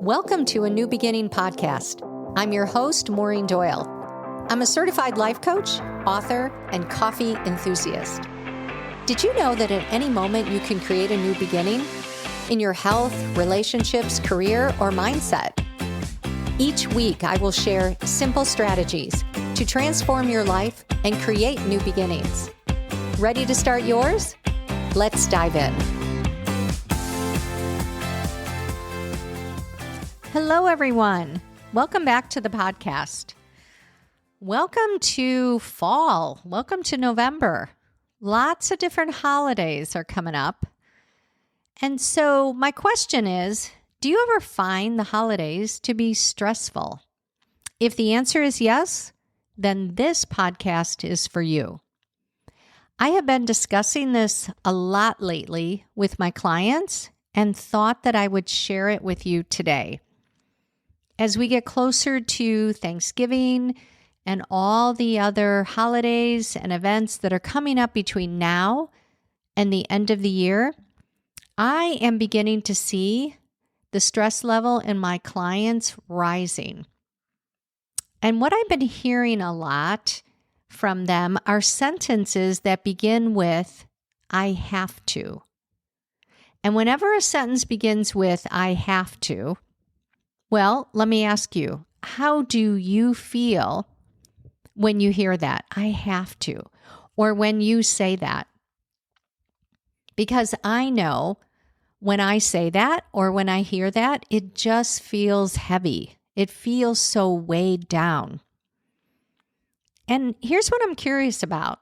Welcome to a New Beginning podcast. I'm your host, Maureen Doyle. I'm a certified life coach, author, and coffee enthusiast. Did you know that at any moment you can create a new beginning in your health, relationships, career, or mindset? Each week, I will share simple strategies to transform your life and create new beginnings. Ready to start yours? Let's dive in. Hello, everyone. Welcome back to the podcast. Welcome to fall. Welcome to November. Lots of different holidays are coming up. And so my question is, do you ever find the holidays to be stressful? If the answer is yes, then this podcast is for you. I have been discussing this a lot lately with my clients and thought that I would share it with you today. As we get closer to Thanksgiving and all the other holidays and events that are coming up between now and the end of the year, I am beginning to see the stress level in my clients rising. And what I've been hearing a lot from them are sentences that begin with, I have to. And whenever a sentence begins with, I have to, well, let me ask you, how do you feel when you hear that? I have to, or when you say that? Because I know when I say that or when I hear that, it just feels heavy. It feels so weighed down. And here's what I'm curious about.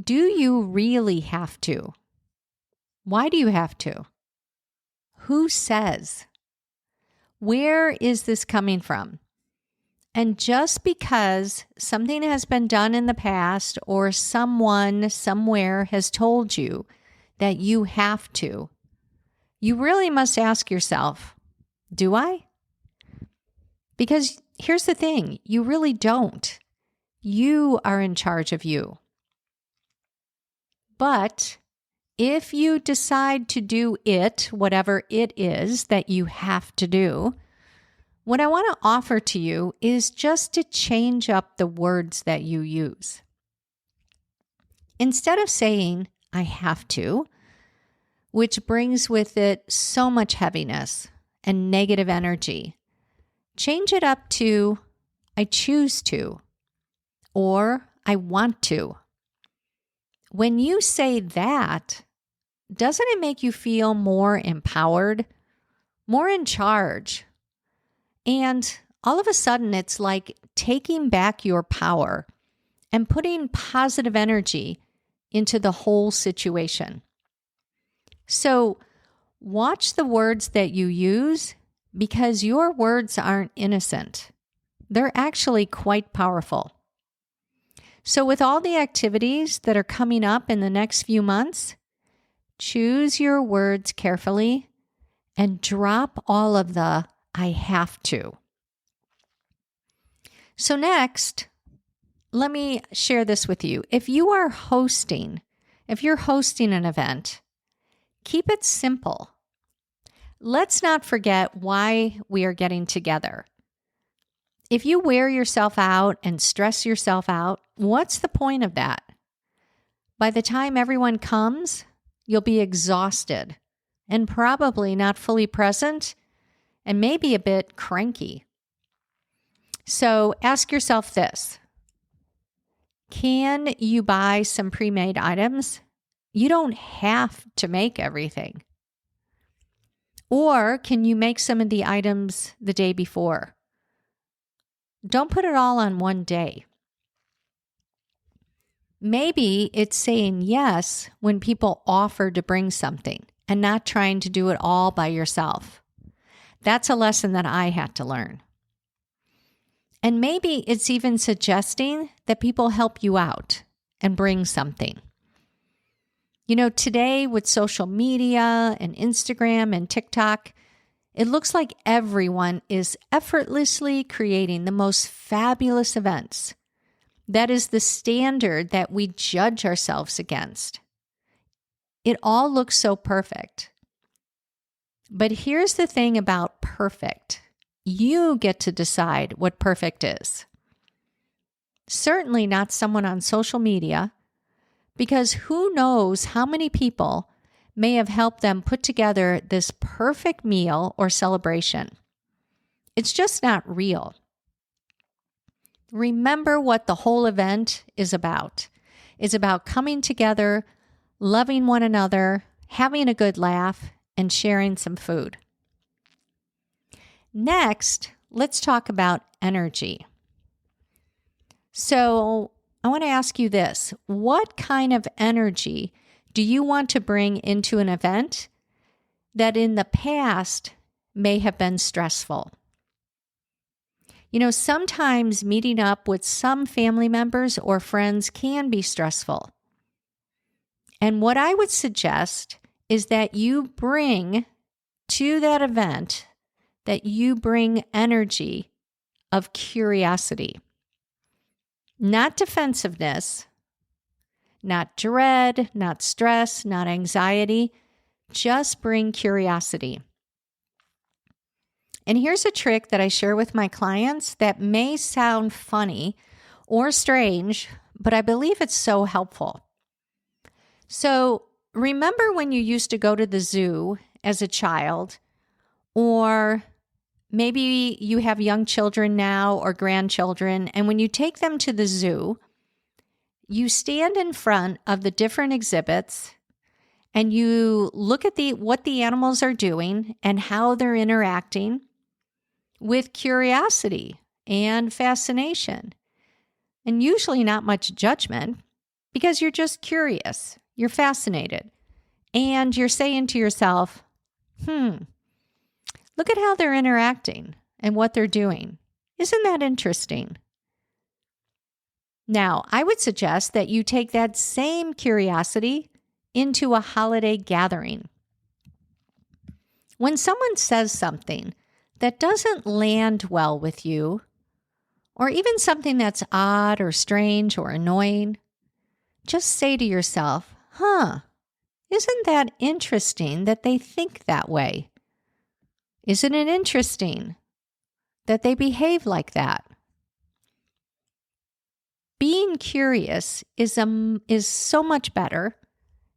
Do you really have to? Why do you have to? Who says? Where is this coming from? And just because something has been done in the past or someone somewhere has told you that you have to, you really must ask yourself, do I? Because here's the thing, you really don't. You are in charge of you. But if you decide to do it, whatever it is that you have to do, what I want to offer to you is just to change up the words that you use. Instead of saying, I have to, which brings with it so much heaviness and negative energy, change it up to, I choose to, or I want to. When you say that, doesn't it make you feel more empowered, more in charge? And all of a sudden, it's like taking back your power and putting positive energy into the whole situation. So watch the words that you use because your words aren't innocent. They're actually quite powerful. So with all the activities that are coming up in the next few months, choose your words carefully and drop all of the I have to. So next, let me share this with you. If you're hosting an event, keep it simple. Let's not forget why we are getting together. If you wear yourself out and stress yourself out, what's the point of that? By the time everyone comes, you'll be exhausted and probably not fully present and maybe a bit cranky. So ask yourself this. Can you buy some pre-made items? You don't have to make everything. Or can you make some of the items the day before? Don't put it all on one day. Maybe it's saying yes when people offer to bring something and not trying to do it all by yourself. That's a lesson that I had to learn. And maybe it's even suggesting that people help you out and bring something. You know, today with social media and Instagram and TikTok, it looks like everyone is effortlessly creating the most fabulous events. That is the standard that we judge ourselves against. It all looks so perfect. But here's the thing about perfect. You get to decide what perfect is. Certainly not someone on social media, because who knows how many people may have helped them put together this perfect meal or celebration. It's just not real. Remember what the whole event is about. It's about coming together, loving one another, having a good laugh, and sharing some food. Next, let's talk about energy. So I want to ask you this. What kind of energy do you want to bring into an event that in the past may have been stressful? Sometimes meeting up with some family members or friends can be stressful. And what I would suggest is that you bring to that event, that you bring energy of curiosity. Not defensiveness, not dread, not stress, not anxiety. Just bring curiosity. And here's a trick that I share with my clients that may sound funny or strange, but I believe it's so helpful. So remember when you used to go to the zoo as a child, or maybe you have young children now or grandchildren, and when you take them to the zoo, you stand in front of the different exhibits and you look at what the animals are doing and how they're interacting with curiosity and fascination, and usually not much judgment, because you're just curious, you're fascinated, and you're saying to yourself, look at how they're interacting and what they're doing. Isn't that interesting? Now, I would suggest that you take that same curiosity into a holiday gathering. When someone says something that doesn't land well with you, or even something that's odd or strange or annoying, just say to yourself, isn't that interesting that they think that way? Isn't it interesting that they behave like that? Being curious is so much better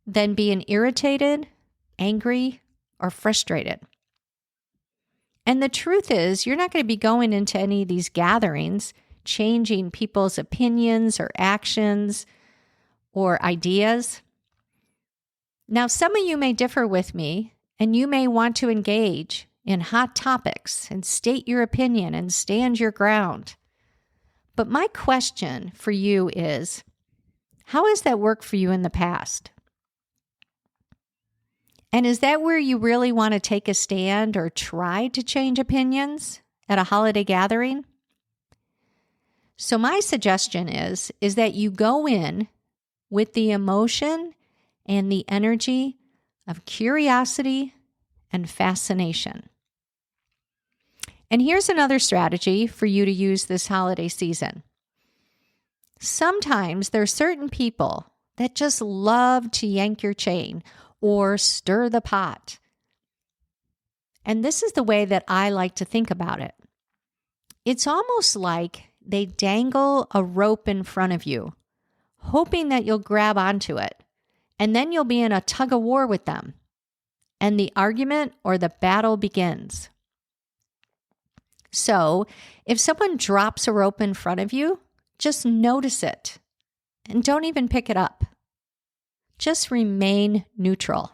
than being irritated, angry, or frustrated. And the truth is, you're not going to be going into any of these gatherings changing people's opinions or actions or ideas. Now, some of you may differ with me, and you may want to engage in hot topics and state your opinion and stand your ground. But my question for you is, how has that worked for you in the past? And is that where you really want to take a stand or try to change opinions at a holiday gathering? So my suggestion is that you go in with the emotion and the energy of curiosity and fascination. And here's another strategy for you to use this holiday season. Sometimes there are certain people that just love to yank your chain or stir the pot. And this is the way that I like to think about it. It's almost like they dangle a rope in front of you, hoping that you'll grab onto it, and then you'll be in a tug of war with them, and the argument or the battle begins. So, if someone drops a rope in front of you, just notice it and don't even pick it up. Just remain neutral.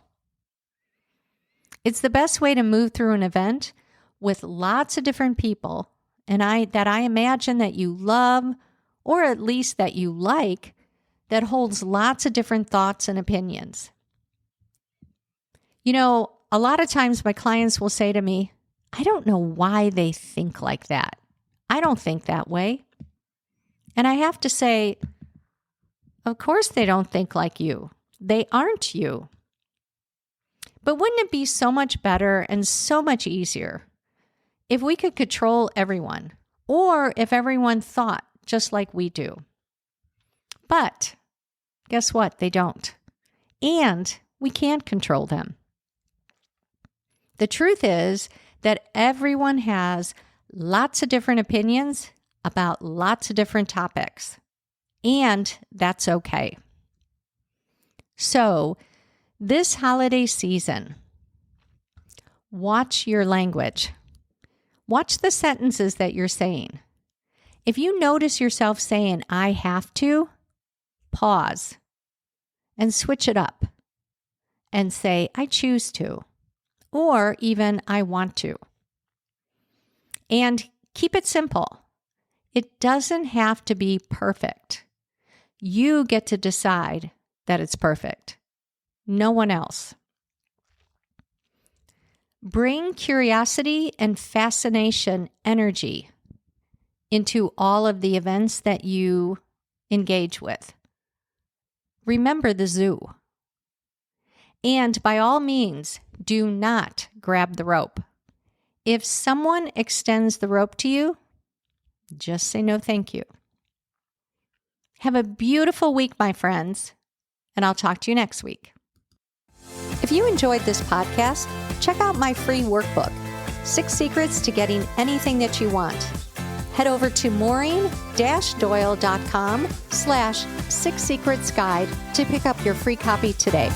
It's the best way to move through an event with lots of different people, and I imagine that you love, or at least that you like, that holds lots of different thoughts and opinions. A lot of times my clients will say to me, I don't know why they think like that. I don't think that way. And I have to say, of course they don't think like you. They aren't you. But wouldn't it be so much better and so much easier if we could control everyone, or if everyone thought just like we do? But guess what? They don't. And we can't control them. The truth is that everyone has lots of different opinions about lots of different topics, and that's okay. So, this holiday season, watch your language. Watch the sentences that you're saying. If you notice yourself saying, I have to, pause and switch it up and say, I choose to, or even I want to. And keep it simple. It doesn't have to be perfect. You get to decide that it's perfect. No one else. Bring curiosity and fascination energy into all of the events that you engage with. Remember the zoo. And by all means, do not grab the rope. If someone extends the rope to you, just say no thank you. Have a beautiful week, my friends, and I'll talk to you next week. If you enjoyed this podcast, check out my free workbook, 6 Secrets to Getting Anything That You Want. Head over to maureen-doyle.com/6secretsguide to pick up your free copy today.